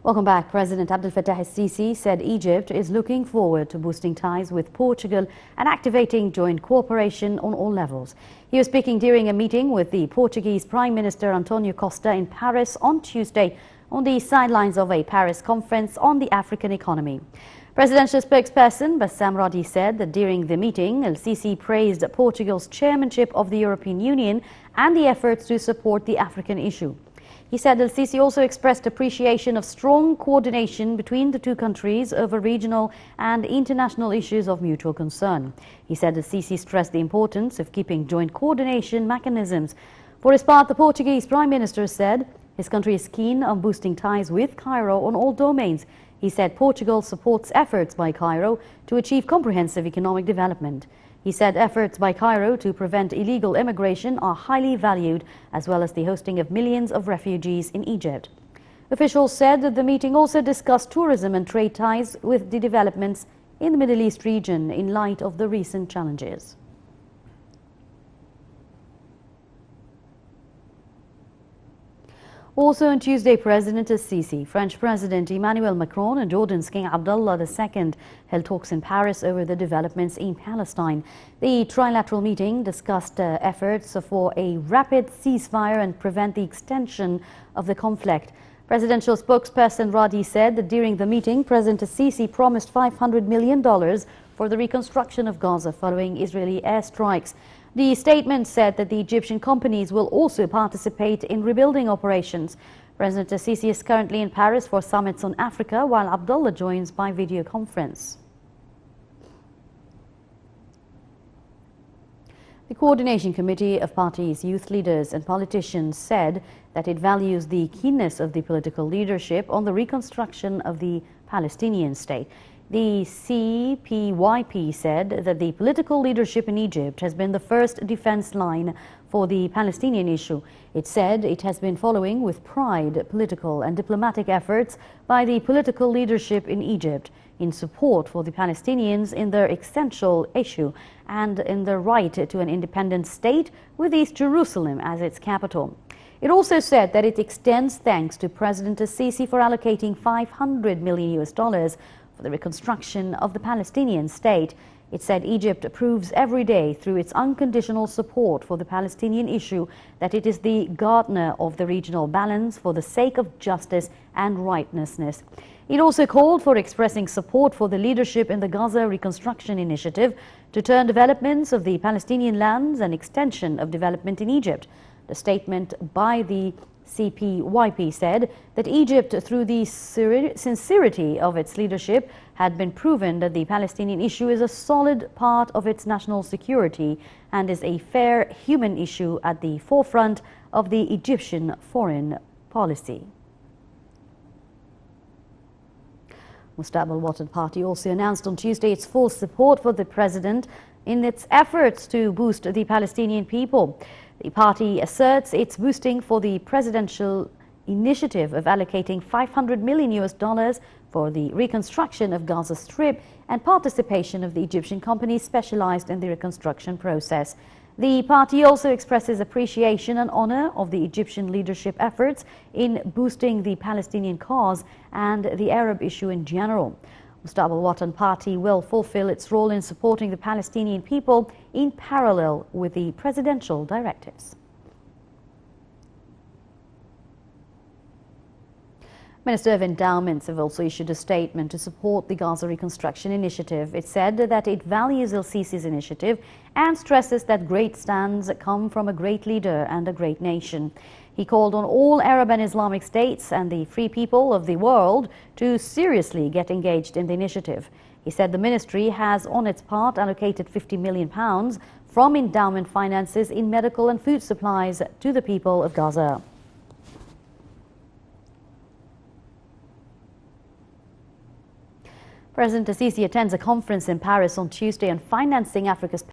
Welcome back. President Abdel Fattah el-Sisi said Egypt is looking forward to boosting ties with Portugal and activating joint cooperation on all levels. He was speaking during a meeting with the Portuguese Prime Minister Antonio Costa in Paris on Tuesday on the sidelines of a Paris conference on the African economy. Presidential spokesperson Bassam Radi said that during the meeting, el-Sisi praised Portugal's chairmanship of the European Union and the efforts to support the African issue. He said el-Sisi also expressed appreciation of strong coordination between the two countries over regional and international issues of mutual concern. He said el-Sisi stressed the importance of keeping joint coordination mechanisms. For his part, the Portuguese Prime Minister said his country is keen on boosting ties with Cairo on all domains. He said Portugal supports efforts by Cairo to achieve comprehensive economic development. He said efforts by Cairo to prevent illegal immigration are highly valued, as well as the hosting of millions of refugees in Egypt. Officials said that the meeting also discussed tourism and trade ties with the developments in the Middle East region in light of the recent challenges. Also on Tuesday, President el-Sisi, French President Emmanuel Macron and Jordan's King Abdullah II held talks in Paris over the developments in Palestine. The trilateral meeting discussed efforts for a rapid ceasefire and prevent the extension of the conflict. Presidential spokesperson Radi said that during the meeting, President el-Sisi promised $500 million for the reconstruction of Gaza following Israeli airstrikes. The statement said that the Egyptian companies will also participate in rebuilding operations. President el-Sisi is currently in Paris for summits on Africa, while Abdullah joins by video conference. The Coordination Committee of parties, youth leaders and politicians said that it values the keenness of the political leadership on the reconstruction of the Palestinian state. The CPYP said that the political leadership in Egypt has been the first defense line for the Palestinian issue. It said it has been following with pride political and diplomatic efforts by the political leadership in Egypt in support for the Palestinians in their essential issue and in their right to an independent state with East Jerusalem as its capital. It also said that it extends thanks to President el-Sisi for allocating $500 million for the reconstruction of the Palestinian state. It said Egypt proves every day through its unconditional support for the Palestinian issue that it is the gardener of the regional balance for the sake of justice and righteousness. It also called for expressing support for the leadership in the Gaza Reconstruction Initiative to turn developments of the Palestinian lands and extension of development in Egypt. The statement by the CPYP said that Egypt, through the sincerity of its leadership, had been proven that the Palestinian issue is a solid part of its national security and is a fair human issue at the forefront of the Egyptian foreign policy. Mustaqbal Watan Party also announced on Tuesday its full support for the president in its efforts to boost the Palestinian people. The party asserts it's boosting for the presidential initiative of allocating $500 million for the reconstruction of Gaza Strip and participation of the Egyptian companies specialized in the reconstruction process. The party also expresses appreciation and honor of the Egyptian leadership efforts in boosting the Palestinian cause and the Arab issue in general. Mustaqbal Watan Party will fulfill its role in supporting the Palestinian people in parallel with the presidential directives. Minister of Endowments have also issued a statement to support the Gaza Reconstruction Initiative. It said that it values el-Sisi's initiative and stresses that great stands come from a great leader and a great nation. He called on all Arab and Islamic states and the free people of the world to seriously get engaged in the initiative. He said the ministry has on its part allocated £50 million from endowment finances in medical and food supplies to the people of Gaza. President el-Sisi attends a conference in Paris on Tuesday on financing Africa's